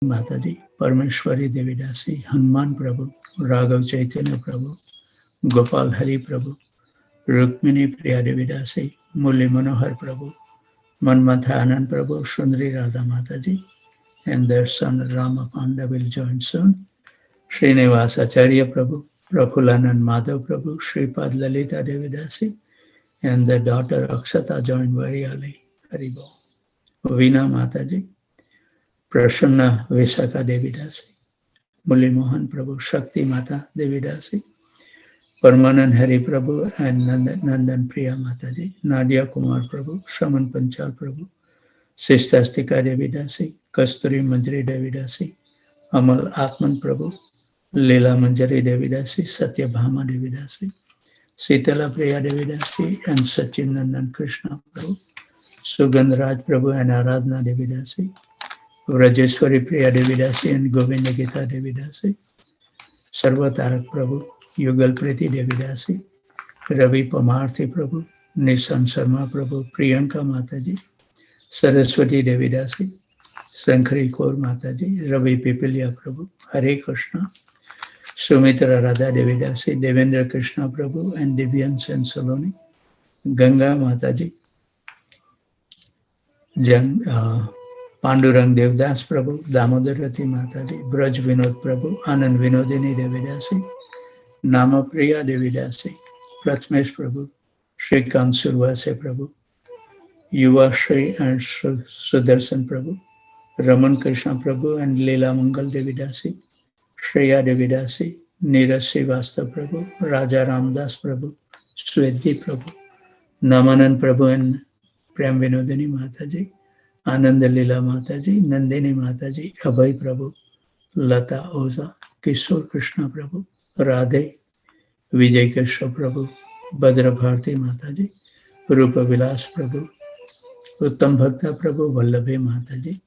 माता जी, परमेश्वरी देवी दासी, हनुमान प्रभु, राघव चैतन्य प्रभु, गोपाल हरि प्रभु, रुक्मिणी प्रिया देवी दासी, मुरली मनोहर प्रभु, Manmatha Anand Prabhu, Sundari Radha Mataji, and their son Rama Panda will join soon. Srinivas Acharya Prabhu, Prafulanand Madhav Prabhu, Sripad Lalita Devidasi, and their daughter Akshata joined very early. Haribo. Veena Mataji, Prasanna Visakha Devidasi, Muli Mohan Prabhu, Shakti Mata Devidasi, Parmanand Hari Prabhu, and Nandan Priya Mataji, Nadia Kumar Prabhu, Shaman Panchal Prabhu, Sistastika Devidasi, Kasturi Manjari Devidasi, Amal Atman Prabhu, Leela Manjari Devidasi, Satyabhama Devidasi, Sitala Priya Devidasi, and Sachinandan Krishna Prabhu, Sugandhraj Prabhu and Aradhana Devidasi, Vrajeshwari Priya Devidasi and Govinda Gita Devidasi, Sarvatarak Prabhu, Yugal Priti Devidasi, Ravi Pamarthi Prabhu, Nissan Sharma Prabhu, Priyanka Mataji, Saraswati Devidasi, Sankari Kaur Mataji, Ravi Pipilia Prabhu, Hare Krishna, Sumitra Radha Devidasi, Devendra Krishna Prabhu, and Divyan Sen Saloni, Ganga Mataji, Pandurang Devdas Prabhu, Damodarati Mataji, Braj Vinod Prabhu, Anand Vinodini Devidasi, Namapriya Devidasi, Pratmesh Prabhu, Shrikant Survase Prabhu, Yuva Shri and Sudarshan Prabhu, Raman Krishna Prabhu and Leela Mangal Devidasi, Shreya Devidasi, Neeraj Srivastava Prabhu, Raja Ramdas Prabhu, Sweti Prabhu, Namanan Prabhu and Prem Vinodini Mataji, Ananda Leela Mataji, Nandini Mataji, Abhay Prabhu, Lata Oza, Kishore Krishna Prabhu, Radhe, Vijay Krishna Prabhu, Badra Bharti Mataji, Rupa Vilas Prabhu, Uttam Bhakta Prabhu, Vallabhe Mataji,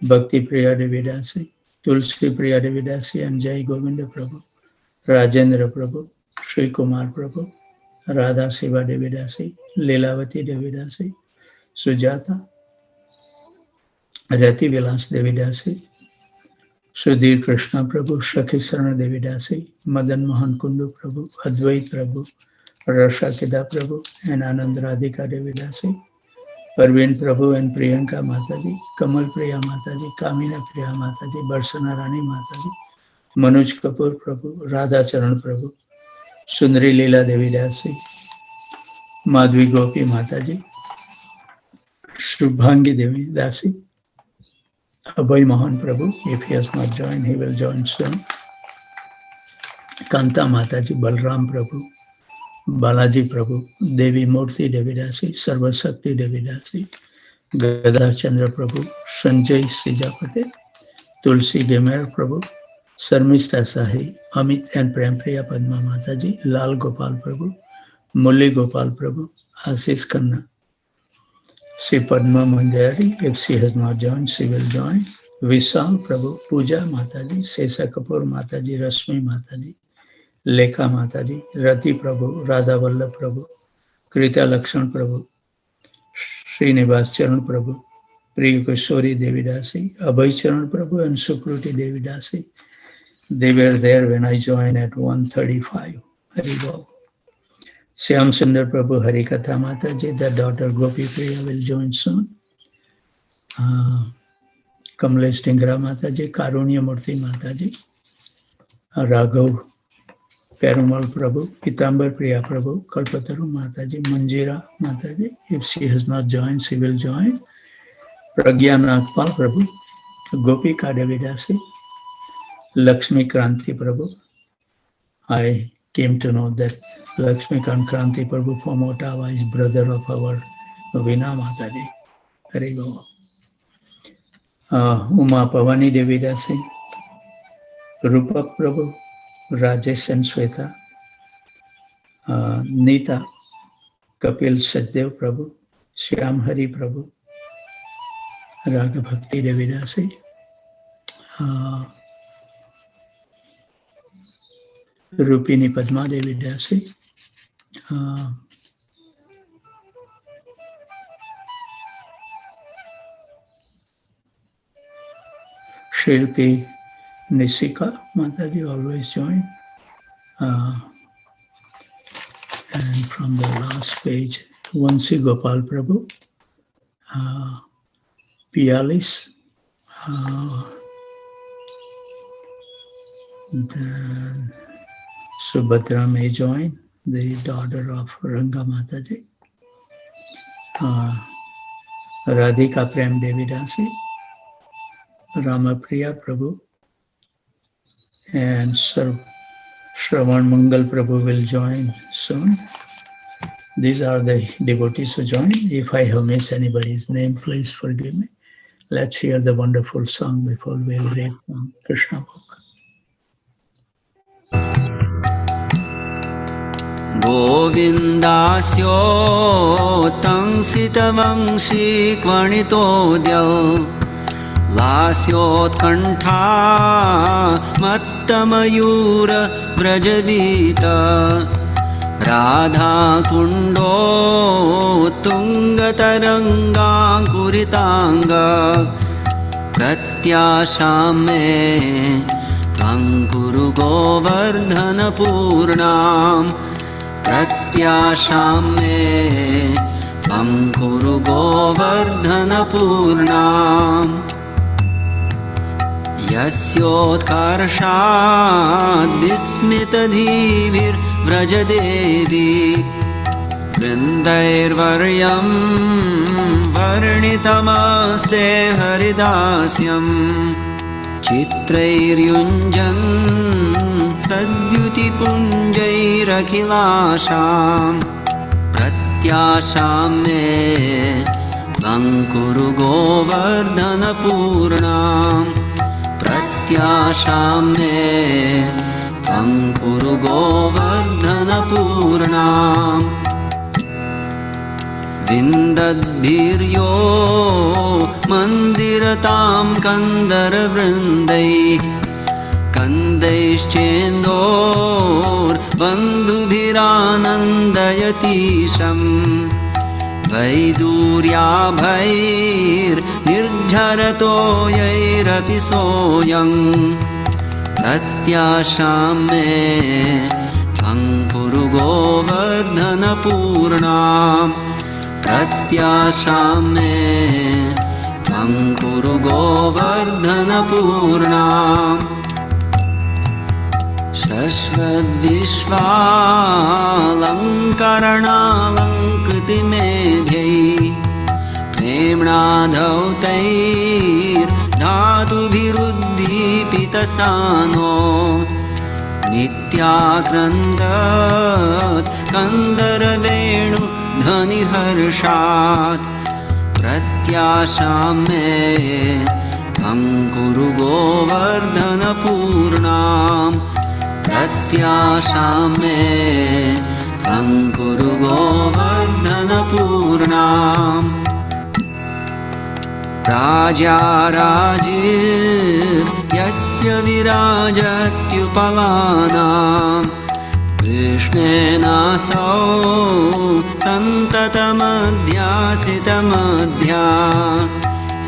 Bhakti Priya Devidasi, Tulsi Priya Devidasi and Jai Govinda Prabhu, Rajendra Prabhu, Sri Kumar Prabhu, Radha Siva Devidasi, Leelavati Devidasi, Sujata, Rati Vilas Devidasi, Sudhir Krishna Prabhu, Shakhi Sarana Devidasi, Madan Mohan Kundu Prabhu, Advait Prabhu, Rasha Kida Prabhu, and Anand Radhika Devidasi, Parveen Prabhu and Priyanka Mataji, Kamal Priya Mataji, Kamina Priya Mataji, Barsana Rani Mataji, Manoj Kapoor Prabhu, Radha Charan Prabhu, Sundari Leela Devidasi, Madhvi Gopi Mataji, Shubhangi Devidasi, Abhay Mohan Prabhu, if he has not joined, he will join soon. Kanta Mataji, Balram Prabhu, Balaji Prabhu, Devi Murthy Devidasi, Sarvasakti Devidasi, Gadadhar Chandra Prabhu, Sanjay Sijapate, Tulsi Gemer Prabhu, Sarmista Sahi, Amit and Prempriya Padma Mataji, Lal Gopal Prabhu, Mulli Gopal Prabhu, Ashish Khanna, Sri Padma Manjari, if she has not joined, she will join. Vishal Prabhu, Puja Mataji, Sesa Kapoor Mataji, Rashmi Mataji, Lekha Mataji, Rati Prabhu, Radha Vallabh Prabhu, Krita Lakshan Prabhu, Srinivas Charan Prabhu, Priya Kishori Devidasi, Abhay Charan Prabhu and Sukruti Devidasi. They were there when I joined at 1:35. Haribol. Shyam Sundar Prabhu Harikatha Mataji, their daughter Gopi Priya will join soon. Kamlesh Dingra Mataji, Karunya Murthy Mataji, Raghav Perumal Prabhu, Pitambar Priya Prabhu, Kalpataru Mataji, Manjira Mataji. If she has not joined, she will join. Pragya Nagpal Prabhu, Gopi Kadavidasi, Lakshmi Kranti Prabhu. I came to know that Lakshmi Kranti Prabhu from Ottawa is brother of our Veena Mataji. Hari Go. Uma Pavani Devidasi, Rupa Prabhu, Rajesh and Sweta, Nita, Kapil Saddev Prabhu, Shyam Hari Prabhu, Raga Bhakti Devidasi, Rupini Padma Devidasi, Shilpi Nisika Mataji always join. And from the last page, Vansi Gopal Prabhu, Pialis, then Subhadra may join, the daughter of Ranga Mataji. Radhika Prem Devi Dasi, Ramapriya Prabhu, and Shravan Mangal Prabhu will join soon. These are the devotees who joined. If I have missed anybody's name, please forgive me. Let's hear the wonderful song before we'll read from Krishna book. गोविन्दास्योत्तंसितवंशी क्वणितोऽद्य लास्योत्कण्ठा मत्तमयूर व्रजवीत राधाकुण्डो तुङ्गतरङ्गाङ्कुरिताङ्ग प्रत्याशां मे त्वं कुरु गोवर्धनपूर्णाम् प्रत्याशां मे त्वं कुरु गोवर्धनपूर्णाम् यस्योत्कर्षाद् विस्मितधीभिर्व्रजदेवी वृन्दैर्वर्यं वर्णितमस्ते हरिदास्यं चित्रैर्युञ्जन् सद्युतिपुञ्जैरखिलाशां प्रत्याशां मे त्वं कुरु गोवर्धनपूर्णाम् प्रत्याशां मे त्वं कुरु गोवर्धनपूर्णाम् विन्दद्भिर्यो मन्दिरतां कन्दरवृन्दैः कन्दैश्चेन्दोर्बन्धुभिरानन्दयतीशम् वैदूर्याभैर्निर्झरतो यैरपि सोऽयं प्रत्याशां मे त्वं कुरु गोवर्धनपूर्णाम् प्रत्याशां मे त्वं कुरु गोवर्धनपूर्णाम् शश्वद्विश्वालङ्करणालङ्कृतिमेध्यै प्रेम्णा धौतैर्धातुभिरुद्दीपितसानो नित्याक्रन्दत् कन्दरवेणुध्वनिहर्षात् प्रत्याशां मे त्वं कुरु गोवर्धनपूर्णाम् प्रत्याशां मे त्वं कुरु गोवर्धनपूर्णाम् राजाराजिर्यस्य विराजत्युपलानां कृष्णेनासौ सन्ततमध्यासितमध्या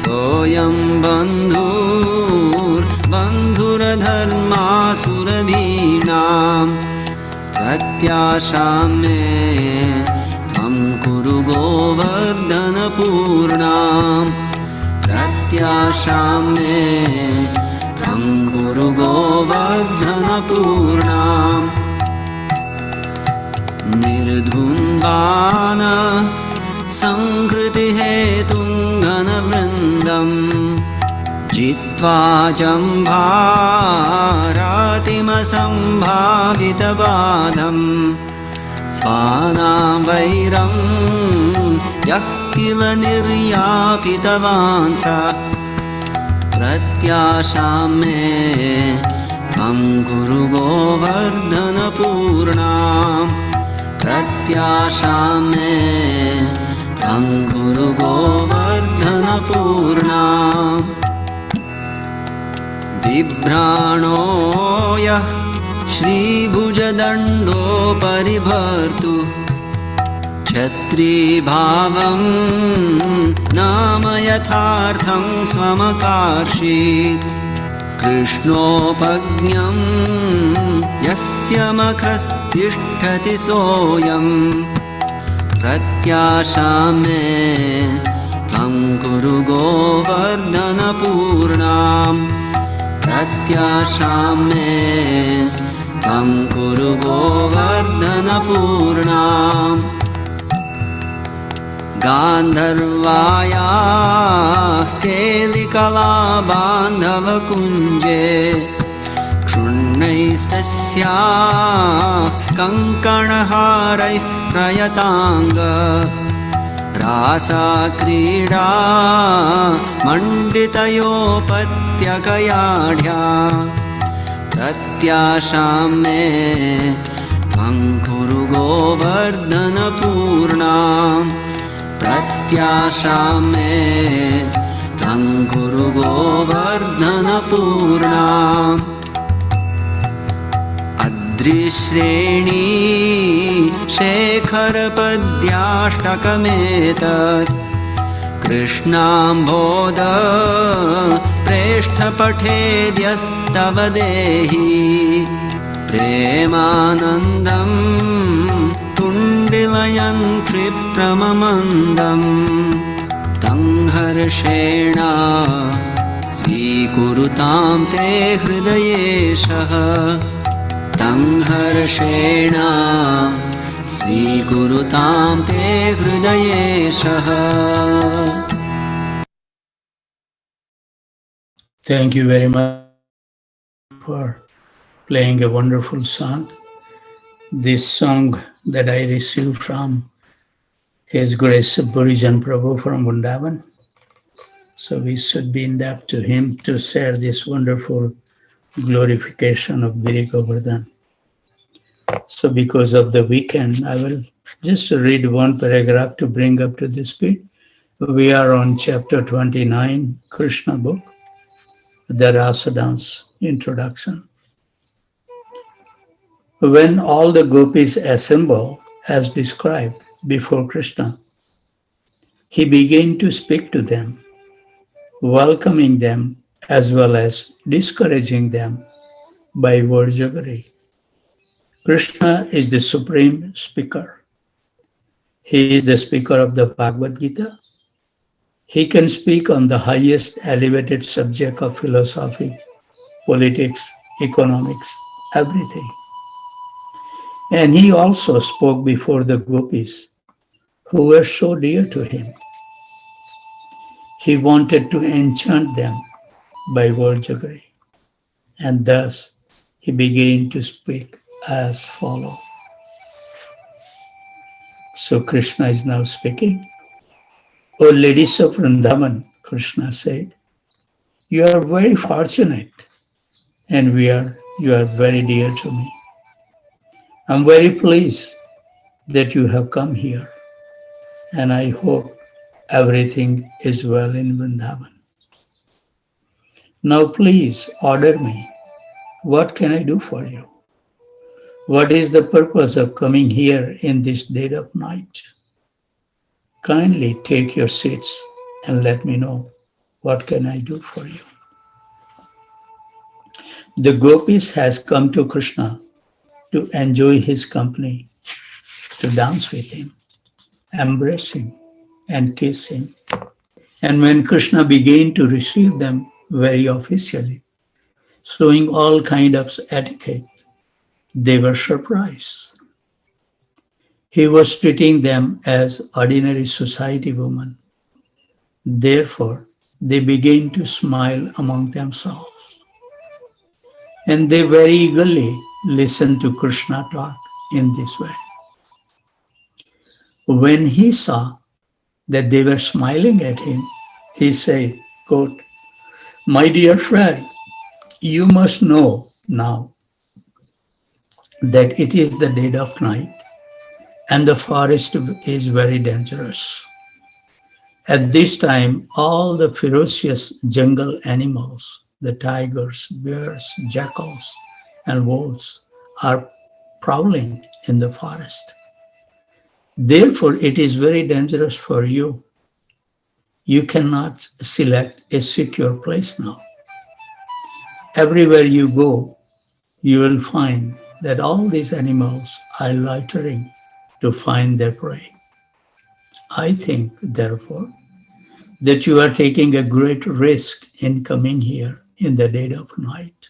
सोऽयं बन्धुरधर्मासुरभीणां प्रत्याशां मे त्वं कुरु गोवर्धनपूर्णाम् प्रत्याशां मे त्वं कुरु गोवर्धनपूर्णाम् निर्धुन्वान संहृतिहेतुं घनवृन्दं जित्वा जम्भारातिमसम्भावितबाधं स्वानां वैरं यः किल निर्यापितवान् स प्रत्याशां मे त्वं कुरु गोवर्धनपूर्णाम् प्रत्याशां मे त्वं कुरु गोवर्धनपूर्णाम् बिभ्राणो यः श्रीभुजदण्डोपरिभर्तु क्षत्रिभावं नाम यथार्थं स्वमकार्षीत् कृष्णोपज्ञं यस्य मखस्तिष्ठति सोऽयं प्रत्याशां मे त्वं कुरु गोवर्धनपूर्णाम् प्रत्याशां मे त्वं कुरु गोवर्धनपूर्णाम् गान्धर्वायाः केलिकलाबान्धवकुञ्जे क्षुण्णैस्तस्याः कङ्कणहारैः प्रयताङ्ग रासाक्रीडा मण्डितयोपत्यकयाढ्या प्रत्याशां मे त्वं कुरु गोवर्धनपूर्णाम् प्रत्याशां मे त्वं कुरु गोवर्धनपूर्णाम् अद्रिश्रेणी शेखरपद्याष्टकमेतत् कृष्णाम्भोद प्रेष्ठपठेद्यस्तव देहि प्रेमानन्दं तुण्डिलयं क्षिप्रममन्दम् तं हर्षेण स्वीकुरुतां ते हृदयेशः तं हर्षेण स्वीकुरुतां ते हृदयेशः. Thank you very much for playing a wonderful song. This song that I received from His Grace Burijan Prabhu from Vrindavan. So we should be indebted to him to share this wonderful glorification of Giri Govardhan. So because of the weekend, I will just read one paragraph to bring up to the speed. We are on chapter 29, Krishna book, the Rasa dance introduction. When all the gopis assemble as described before Krishna, he began to speak to them, welcoming them as well as discouraging them by Varjagari. Krishna is the supreme speaker. He is the speaker of the Bhagavad Gita. He can speak on the highest elevated subject of philosophy, politics, economics, everything. And he also spoke before the gopis who were so dear to him. He wanted to enchant them by Varjagari, and thus he began to speak as follows. So Krishna is now speaking. O ladies of Vrindavan, Krishna said, you are very fortunate and you are very dear to me. I'm very pleased that you have come here, and I hope everything is well in Vrindavan. Now please order me. What can I do for you? What is the purpose of coming here in this dead of night? Kindly take your seats and let me know what can I do for you. The gopis has come to Krishna to enjoy his company, to dance with him, embrace him, and kiss him. And when Krishna began to receive them very officially, showing all kind of etiquette, they were surprised. He was treating them as ordinary society women. Therefore, they began to smile among themselves. And they very eagerly listened to Krishna talk in this way. When he saw that they were smiling at him, he said, quote, my dear friend, you must know now that it is the dead of night and the forest is very dangerous. At this time, all the ferocious jungle animals, the tigers, bears, jackals, and wolves are prowling in the forest. Therefore, it is very dangerous for you. You cannot select a secure place now. Everywhere you go, you will find that all these animals are loitering to find their prey. I think, therefore, that you are taking a great risk in coming here in the dead of night.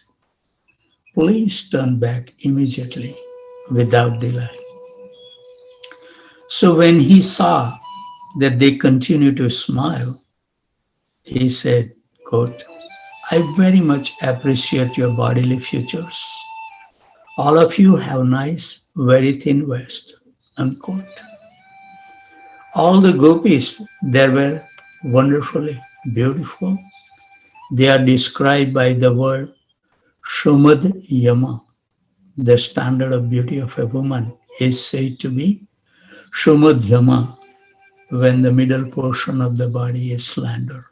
Please turn back immediately without delay. So when he saw that they continued to smile, he said, quote, I very much appreciate your bodily features. All of you have nice, very thin waist, unquote. All the gopis there were wonderfully beautiful. They are described by the word Shumad Yama. The standard of beauty of a woman is said to be Shumad Yama when the middle portion of the body is slender.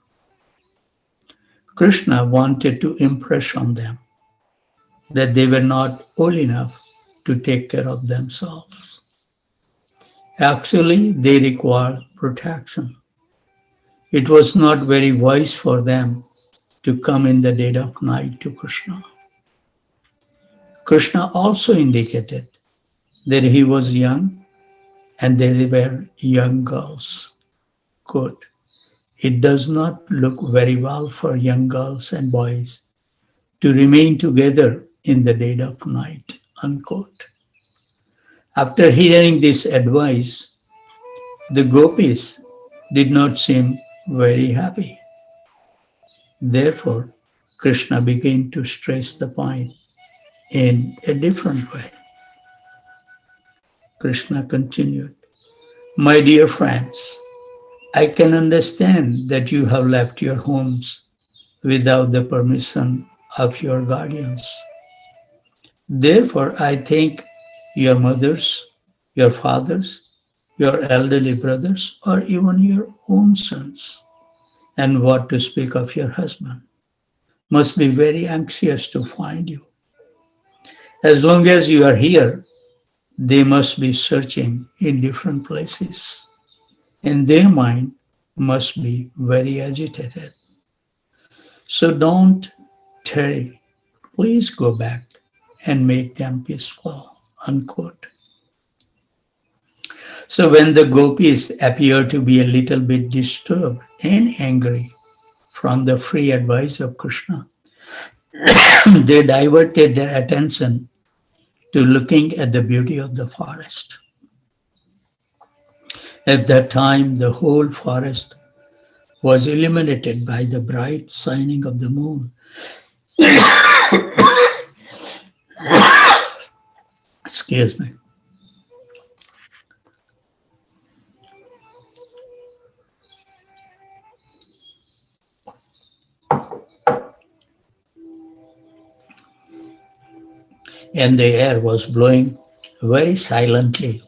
Krishna wanted to impress on them that they were not old enough to take care of themselves. Actually, they required protection. It was not very wise for them to come in the dead of night to Krishna. Krishna also indicated that he was young and they were young girls. Quote, it does not look very well for young girls and boys to remain together in the dead of night. Unquote. After hearing this advice, the gopis did not seem very happy. Therefore, Krishna began to stress the point in a different way. Krishna continued, my dear friends, I can understand that you have left your homes without the permission of your guardians. Therefore, I think your mothers, your fathers, your elderly brothers, or even your own sons, and what to speak of your husband, must be very anxious to find you. As long as you are here, they must be searching in different places, and their mind must be very agitated. So don't tarry. Please go back and make them peaceful. Unquote. So when the gopis appeared to be a little bit disturbed and angry from the free advice of Krishna, they diverted their attention to looking at the beauty of the forest. At that time, the whole forest was illuminated by the bright shining of the moon. Excuse me. And the air was blowing very silently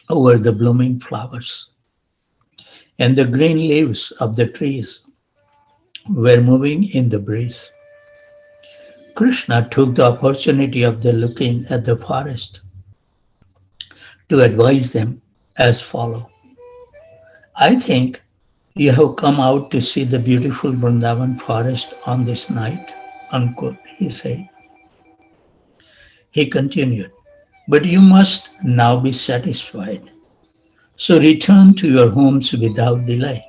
over the blooming flowers. And the green leaves of the trees were moving in the breeze. Krishna took the opportunity of the looking at the forest to advise them as follows. I think you have come out to see the beautiful Vrindavan forest on this night, unquote, he said. He continued, but you must now be satisfied. So return to your homes without delay.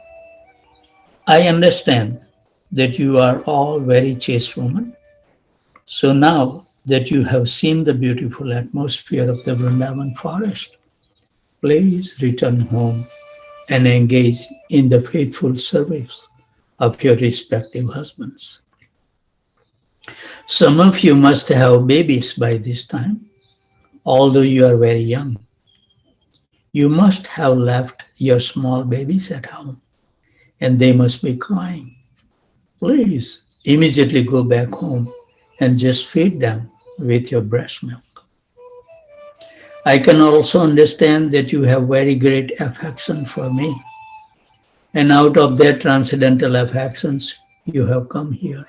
I understand that you are all very chaste women. So now that you have seen the beautiful atmosphere of the Vrindavan forest, please return home and engage in the faithful service of your respective husbands. Some of you must have babies by this time, although you are very young. You must have left your small babies at home, and they must be crying. Please immediately go back home and just feed them with your breast milk. I can also understand that you have very great affection for me, and out of that transcendental affections, you have come here.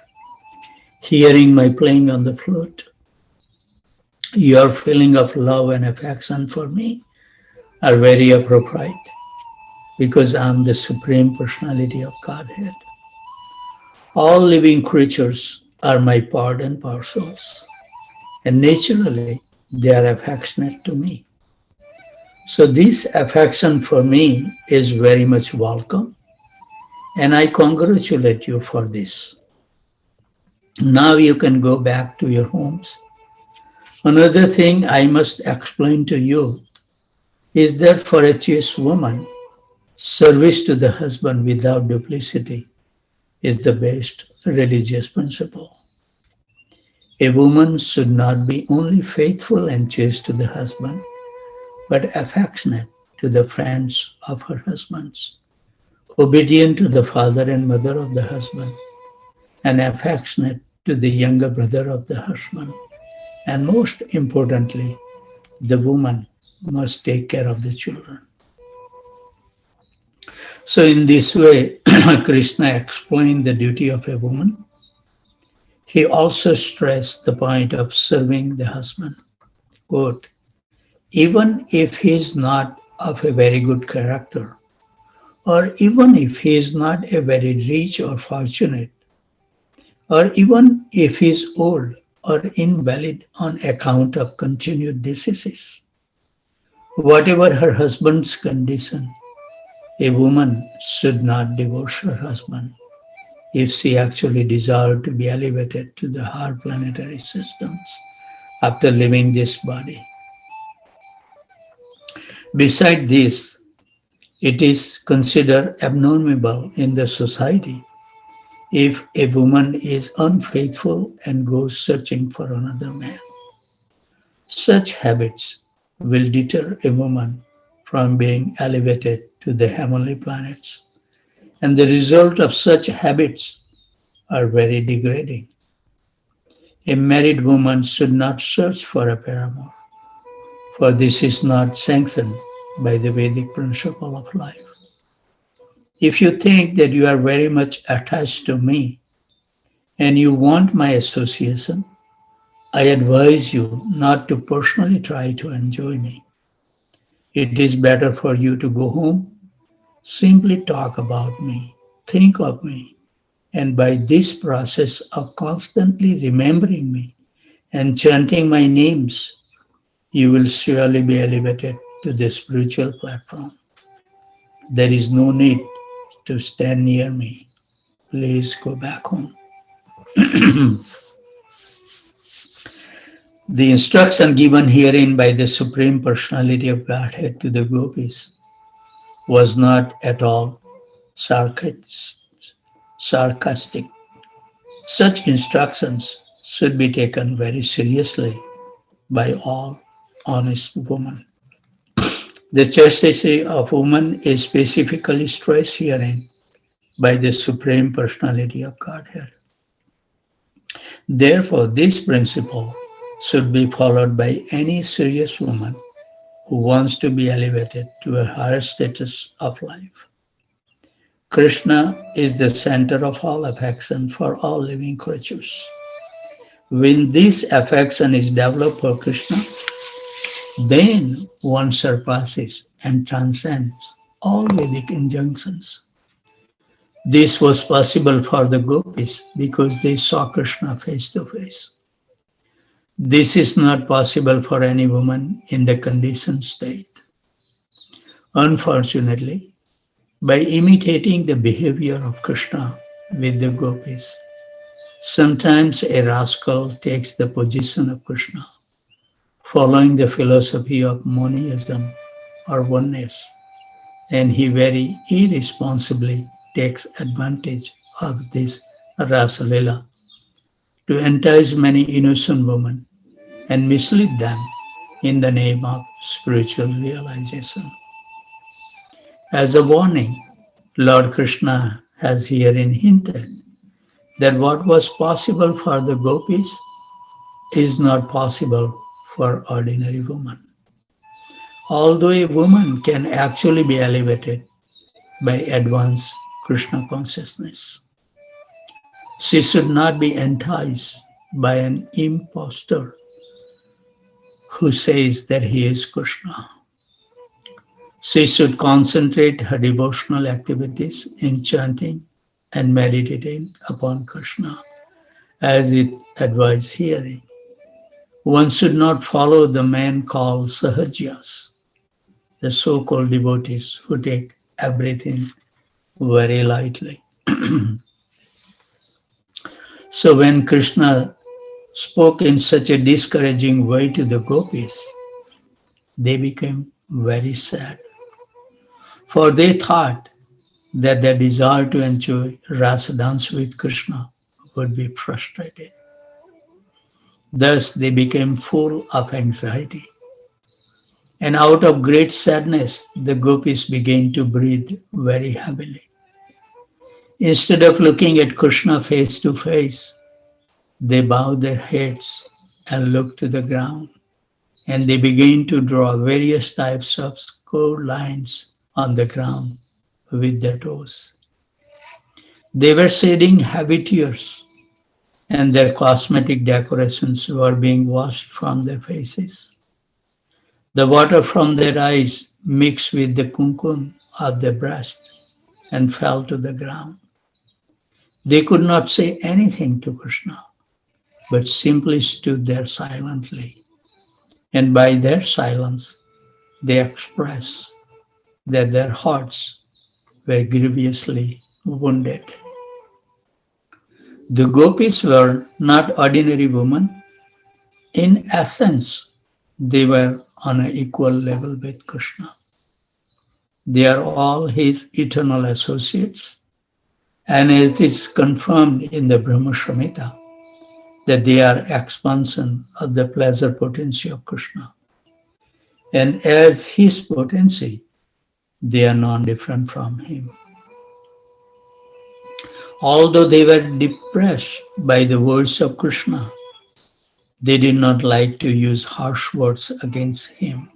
Hearing my playing on the flute, your feeling of love and affection for me are very appropriate because I am the Supreme Personality of Godhead. All living creatures are my part and parcels, and naturally they are affectionate to me. So this affection for me is very much welcome, and I congratulate you for this. Now you can go back to your homes. Another thing I must explain to you is that for a chaste woman, service to the husband without duplicity is the best religious principle. A woman should not be only faithful and chaste to the husband, but affectionate to the friends of her husbands, obedient to the father and mother of the husband, and affectionate to the younger brother of the husband. And most importantly, the woman must take care of the children. So, in this way, Krishna explained the duty of a woman. He also stressed the point of serving the husband. Quote, even if he is not of a very good character, or even if he is not a very rich or fortunate, or even if he is old or invalid on account of continued diseases, whatever her husband's condition, a woman should not divorce her husband if she actually desired to be elevated to the higher planetary systems after leaving this body. Beside this, it is considered abnormal in the society if a woman is unfaithful and goes searching for another man. Such habits will deter a woman from being elevated to the heavenly planets, and the result of such habits are very degrading. A married woman should not search for a paramour, for this is not sanctioned by the Vedic principle of life. If you think that you are very much attached to me and you want my association, I advise you not to personally try to enjoy me. It is better for you to go home, simply talk about me, think of me, and by this process of constantly remembering me and chanting my names, you will surely be elevated to the spiritual platform. There is no need to stand near me. Please go back home. The instruction given herein by the Supreme Personality of Godhead to the gopis was not at all sarcastic. Such instructions should be taken very seriously by all honest women. The chastity of woman is specifically stressed herein by the Supreme Personality of Godhead. Therefore, this principle should be followed by any serious woman who wants to be elevated to a higher status of life. Krishna is the center of all affection for all living creatures. When this affection is developed for Krishna, then one surpasses and transcends all Vedic injunctions. This was possible for the gopis because they saw Krishna face to face. This is not possible for any woman in the conditioned state. Unfortunately, by imitating the behavior of Krishna with the gopis, sometimes a rascal takes the position of Krishna, following the philosophy of monism or oneness, and he very irresponsibly takes advantage of this Rasalila to entice many innocent women and mislead them in the name of spiritual realization. As a warning, Lord Krishna has herein hinted that what was possible for the gopis is not possible for ordinary women. Although a woman can actually be elevated by advanced Krishna consciousness, she should not be enticed by an impostor who says that he is Krishna. She should concentrate her devotional activities in chanting and meditating upon Krishna as it advised hearing. One should not follow the man called Sahajas, the so-called devotees who take everything very lightly. So when Krishna spoke in such a discouraging way to the gopis, they became very sad, for they thought that their desire to enjoy rasa dance with Krishna would be frustrated. Thus they became full of anxiety. And out of great sadness, the gopis began to breathe very heavily. Instead of looking at Krishna face to face, they bowed their heads and looked to the ground. And they began to draw various types of score lines on the ground with their toes. They were shedding heavy tears, and their cosmetic decorations were being washed from their faces. The water from their eyes mixed with the kumkum of their breast and fell to the ground. They could not say anything to Krishna, but simply stood there silently. And by their silence, they expressed that their hearts were grievously wounded. The gopis were not ordinary women. In essence, they were on an equal level with Krishna. They are all his eternal associates, and it is confirmed in the Brahma Samhita that they are expansion of the pleasure potency of Krishna. And as his potency, they are non-different from him. Although they were depressed by the words of Krishna, they did not like to use harsh words against him.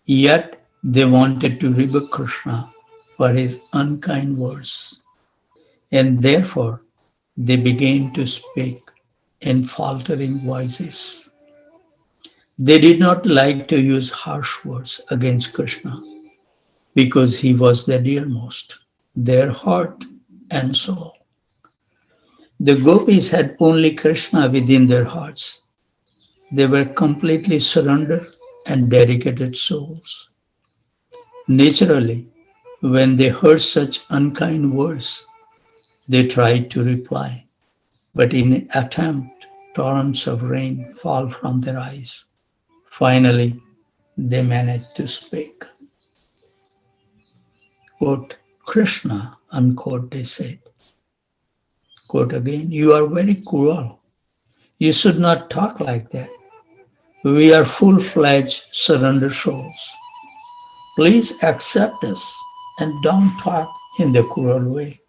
Yet they wanted to rebuke Krishna for his unkind words. And therefore, they began to speak in faltering voices. They did not like to use harsh words against Krishna because he was the dearmost, their heart and soul. The gopis had only Krishna within their hearts. They were completely surrendered and dedicated souls. Naturally, when they heard such unkind words, they tried to reply, but in an attempt, torrents of rain fall from their eyes. Finally, they managed to speak. Quote, Krishna, unquote, they said. Quote again, you are very cruel. You should not talk like that. We are full-fledged surrendered souls. Please accept us and don't talk in the cruel way.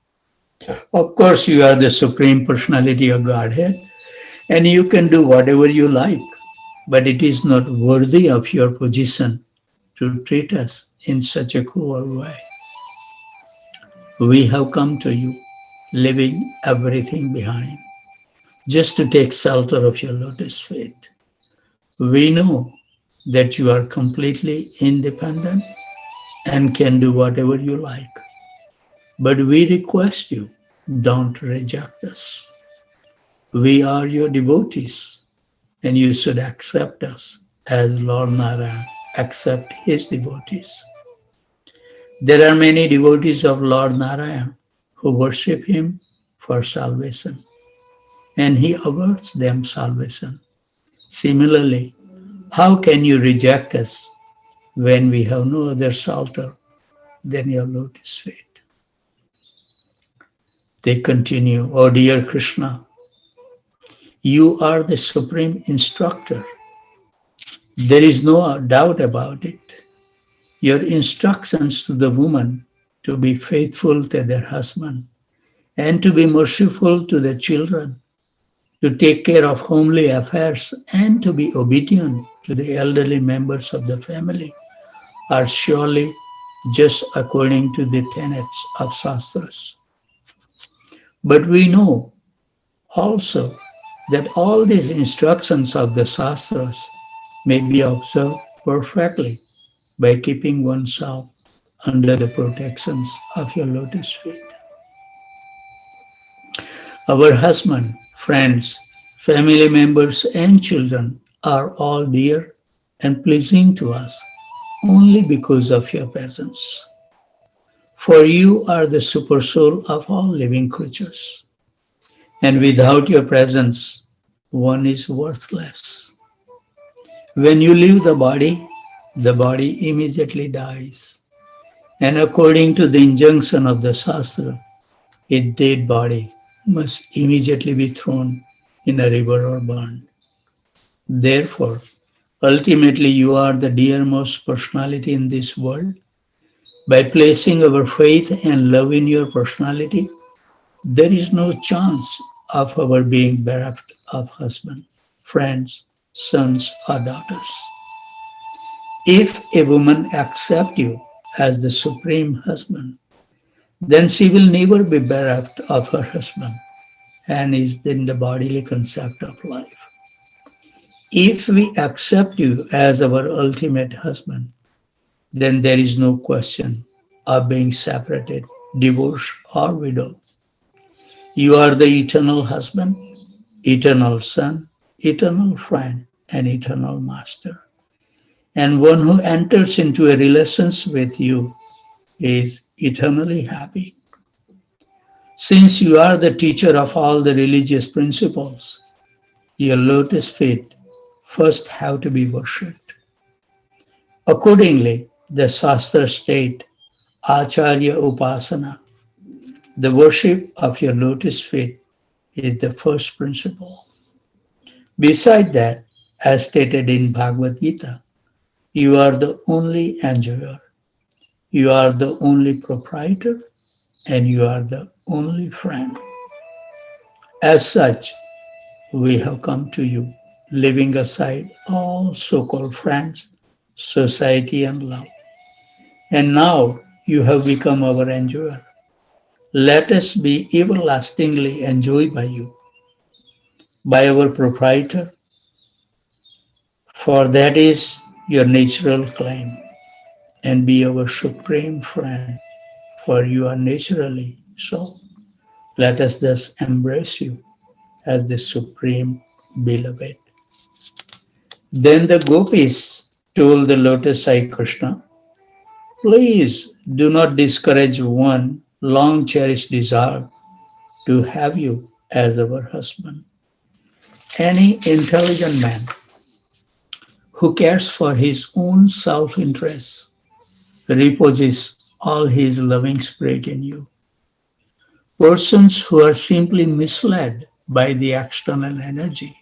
Of course, you are the Supreme Personality of Godhead, and you can do whatever you like, but it is not worthy of your position to treat us in such a cruel way. We have come to you, leaving everything behind, just to take shelter of your lotus feet. We know that you are completely independent and can do whatever you like. But we request you, don't reject us. We are your devotees, and you should accept us as Lord Narayan accept his devotees. There are many devotees of Lord Narayan who worship him for salvation, and he awards them salvation. Similarly, how can you reject us when we have no other shelter than your lotus feet? They continue, oh dear Krishna, you are the supreme instructor. There is no doubt about it. Your instructions to the woman to be faithful to their husband and to be merciful to their children, to take care of homely affairs and to be obedient to the elderly members of the family are surely just according to the tenets of Shastras. But we know also that all these instructions of the Shastras may be observed perfectly by keeping oneself under the protections of your lotus feet. Our husband, friends, family members, and children are all dear and pleasing to us only because of your presence. For you are the super soul of all living creatures, and without your presence, one is worthless. When you leave the body immediately dies. And according to the injunction of the Shastra, a dead body must immediately be thrown in a river or burned. Therefore, ultimately, you are the dearmost personality in this world. By placing our faith and love in your personality, there is no chance of our being bereft of husband, friends, sons, or daughters. If a woman accepts you as the supreme husband, then she will never be bereft of her husband and is in the bodily concept of life. If we accept you as our ultimate husband, then there is no question of being separated, divorced, or widowed. You are the eternal husband, eternal son, eternal friend, and eternal master. And one who enters into a relationship with you is eternally happy. Since you are the teacher of all the religious principles, your lotus feet first have to be worshipped. Accordingly, the Shastra state Acharya Upasana, the worship of your lotus feet, is the first principle. Beside that, as stated in Bhagavad Gita, you are the only enjoyer, you are the only proprietor, and you are the only friend. As such, we have come to you, leaving aside all so called friends, society, and love. And now you have become our enjoyer. Let us be everlastingly enjoyed by you, by our proprietor, for that is your natural claim, and be our supreme friend, for you are naturally so. Let us thus embrace you as the supreme beloved. Then the gopis told the lotus eye Krishna, please do not discourage one long cherished desire to have you as our husband. Any intelligent man who cares for his own self interest reposes all his loving spirit in you. Persons who are simply misled by the external energy,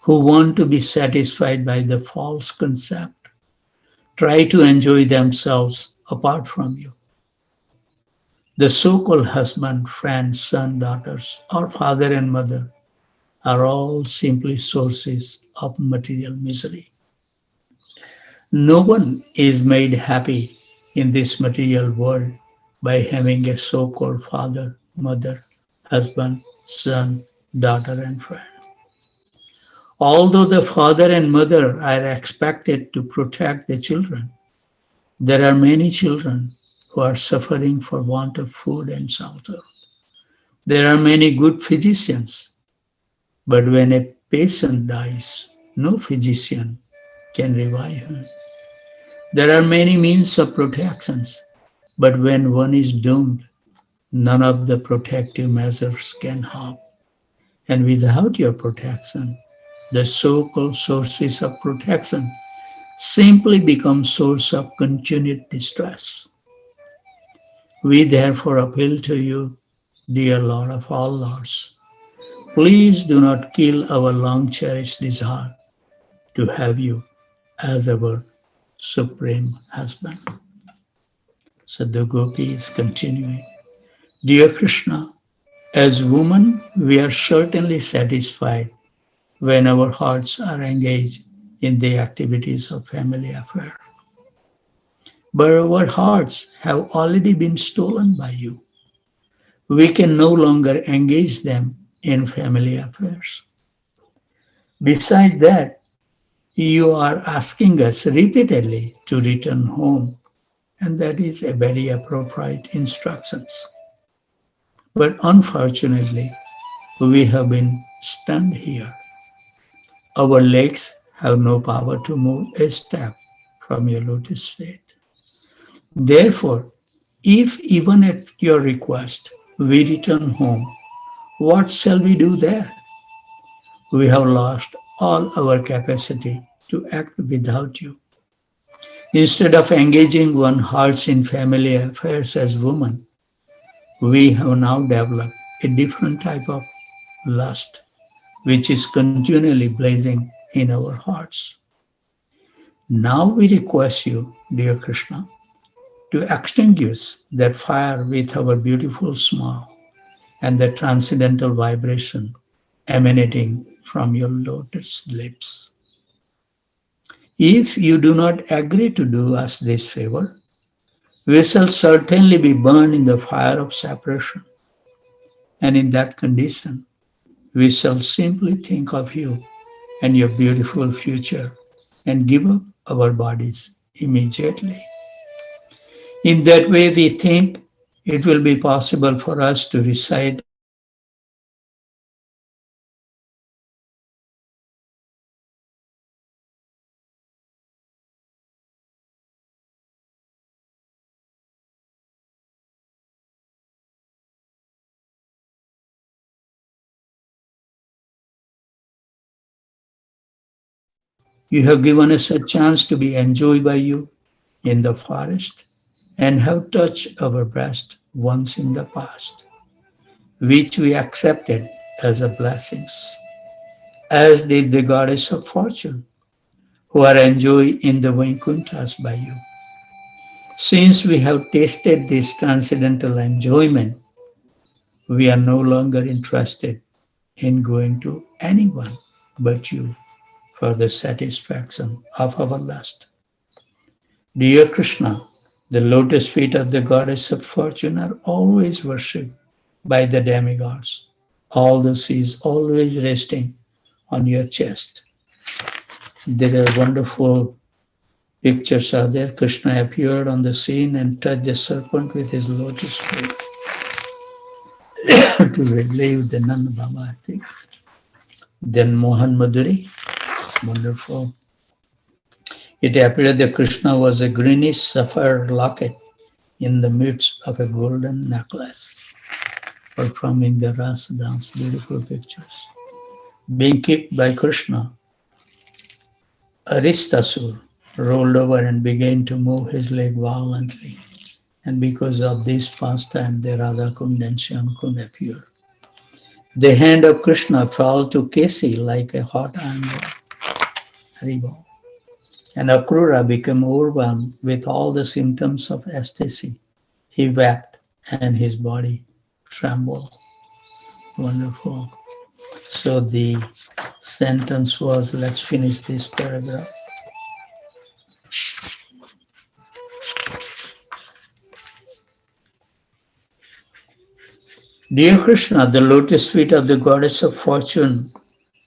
who want to be satisfied by the false concept, try to enjoy themselves apart from you. The so called husband, friend, son, daughters, or father and mother are all simply sources of material misery. No one is made happy in this material world by having a so called father, mother, husband, son, daughter, and friend. Although the father and mother are expected to protect the children, there are many children who are suffering for want of food and shelter. There are many good physicians, but when a patient dies, no physician can revive him. There are many means of protections, but when one is doomed, none of the protective measures can help. And without your protection, the so-called sources of protection simply become source of continued distress. We therefore appeal to you, dear Lord of all lords, please do not kill our long-cherished desire to have you as our supreme husband. So the gopi is continuing. Dear Krishna, as women, we are certainly satisfied when our hearts are engaged in the activities of family affairs. But our hearts have already been stolen by you. We can no longer engage them in family affairs. Besides that, you are asking us repeatedly to return home, and that is a very appropriate instructions. But unfortunately, We have been stunned here. Our legs have no power to move a step from your lotus feet. Therefore, if even at your request we return home, what shall we do there? We have lost all our capacity to act without you. Instead of engaging one hearts in family affairs as women, we have now developed a different type of lust, which is continually blazing in our hearts. Now we request you, dear Krishna, to extinguish that fire with our beautiful smile and the transcendental vibration emanating from your lotus lips. If you do not agree to do us this favor, we shall certainly be burned in the fire of separation. And in that condition, we shall simply think of you and your beautiful future and give up our bodies immediately. In that way, we think it will be possible for us to reside as happily together as before, and we will continue to live in the happiness of union with you. You have given us a chance to be enjoyed by you in the forest and have touched our breast once in the past, which we accepted as a blessing, as did the goddess of fortune, who are enjoyed in the Vaikuntras by you. Since we have tasted this transcendental enjoyment, we are no longer interested in going to anyone but you for the satisfaction of our lust. Dear Krishna, the lotus feet of the goddess of fortune are always worshipped by the demigods, although she is always resting on your chest. There are wonderful pictures are there. Krishna appeared on the scene and touched the serpent with his lotus feet to relieve the Nanda Baba, I think. Then Mohan Madhuri, wonderful. It appeared that Krishna was a greenish sapphire locket in the midst of a golden necklace, performing the rasa dance. Beautiful pictures. Being kicked by Krishna, Aristasur rolled over and began to move his leg violently. And because of this pastime, the Radha Kund and Shyam Kund appear. The hand of Krishna fell to Kesi like a hot iron Haribol. And Akrura became overwhelmed with all the symptoms of ecstasy. He wept and his body trembled. Wonderful. So the sentence was, let's finish this paragraph. Dear Krishna, the lotus feet of the goddess of fortune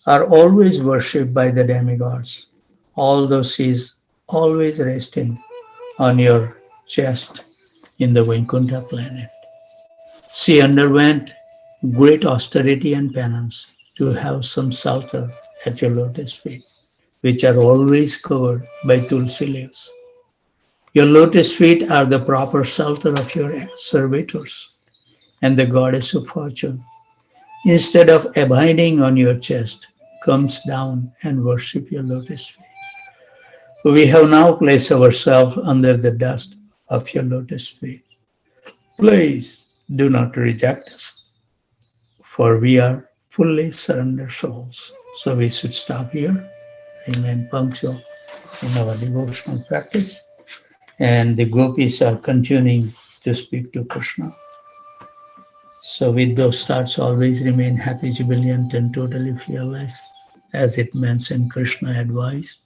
are always worshipped by the demigods, although she is always resting on your chest in the Vaikuntha planet. She underwent great austerity and penance to have some shelter at your lotus feet, which are always covered by tulsi leaves. Your lotus feet are the proper shelter of your servitors, and the goddess of fortune, instead of abiding on your chest, comes down and worship your lotus feet. We have now placed ourselves under the dust of your lotus feet. Please do not reject us, for we are fully surrendered souls. So we should stop here, remain punctual in our devotional practice. And the gopis are continuing to speak to Krishna. So with those thoughts, always remain happy, jubilant, and totally fearless. As it mentioned, Krishna advised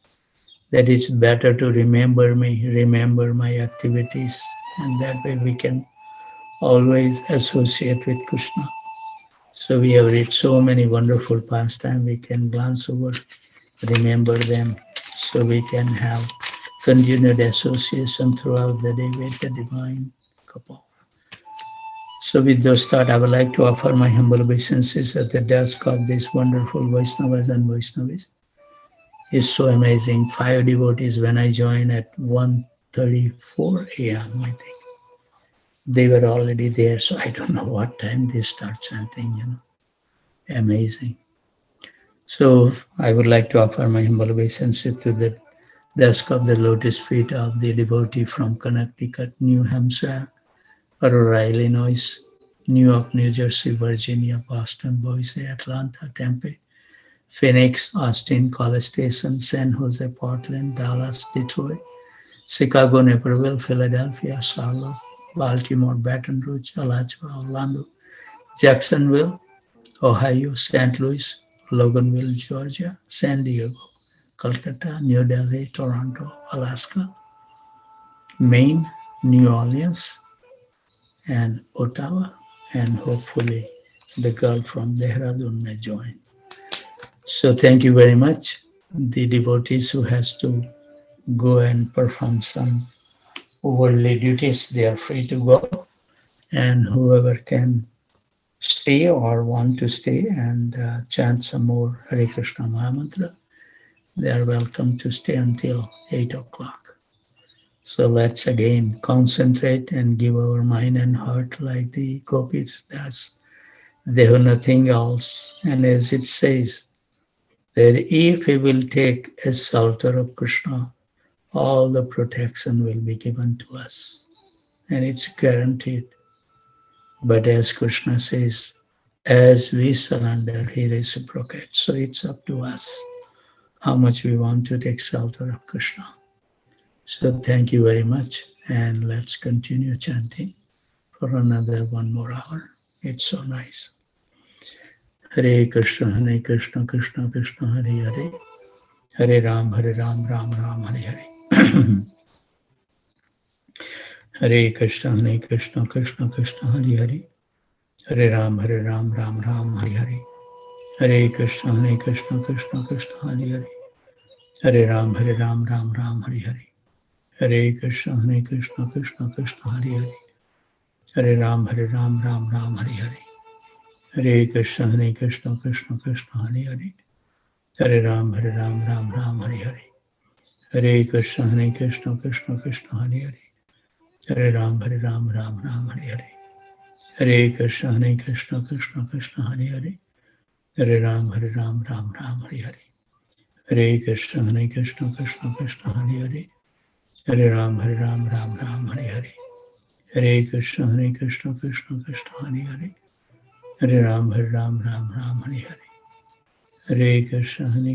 that it's better to remember me, remember my activities, and that way we can always associate with Krishna. So we have read so many wonderful pastimes, we can glance over, remember them, so we can have continued association throughout the day with the divine couple. So with those thoughts, I would like to offer my humble obeisances at the desk of these wonderful Vaishnavas and Vaishnavis. It's so amazing. 5 devotees when I joined at 1:34 a.m. I think they were already there. So I don't know what time they start chanting. Amazing. So I would like to offer my humble obeisances to the desk of the lotus feet of the devotee from Connecticut, New Hampshire, Aurora, Illinois, New York, New Jersey, Virginia, Boston, Boise, Atlanta, Tempe, Phoenix, Austin, College Station, San Jose, Portland, Dallas, Detroit, Chicago, Naperville, Philadelphia, Charlotte, Baltimore, Baton Rouge, Alachua, Orlando, Jacksonville, Ohio, St. Louis, Loganville, Georgia, San Diego, Calcutta, New Delhi, Toronto, Alaska, Maine, New Orleans, and Ottawa, and hopefully the girl from Dehradun may join. So thank you very much. The devotees who has to go and perform some worldly duties, they are free to go. And whoever can stay or want to stay and chant some more Hare Krishna Mahamantra, they are welcome to stay until 8 o'clock. So let's again concentrate and give our mind and heart like the gopis does. They have nothing else. And as it says, that if we will take a shelter of Krishna, all the protection will be given to us. And it's guaranteed. But as Krishna says, as we surrender, he reciprocates. So it's up to us how much we want to take shelter of Krishna. So thank you very much. And let's continue chanting for another 1 more hour. It's so nice. Hare Krishna, Krishna Krishna, Hare Hare. Hare Ram, Ram Ram, Hare Hare. Hare Krishna, Krishna Krishna, Hare Hare. Hare Ram, Ram Ram, Hare Hare. Hare Krishna, Krishna Krishna, Hare Hare. Hare Ram, Ram Hare Hare. Hare Krishna, Krishna Krishna, Hare Hare. Hare Ram, Ram Hare Hare. Hare Krishna, Krishna Krishna, Hare Hare. Hare Ram, Ram Hare Hare. Hare Krishna, Krishna Krishna, Hare Hare. Hare Ram, Ram Hare Hare. Hare Krishna, Krishna Krishna, Hare Hare. Hare Ram, Ram Hare Hare. Hare Krishna, Krishna Krishna, Hare Hare. Hare Ram, Ram Hare Hare. Hare Krishna, Krishna Krishna, Hare Hare. Hare Ram, Ram Hare Hare. Hare Krishna,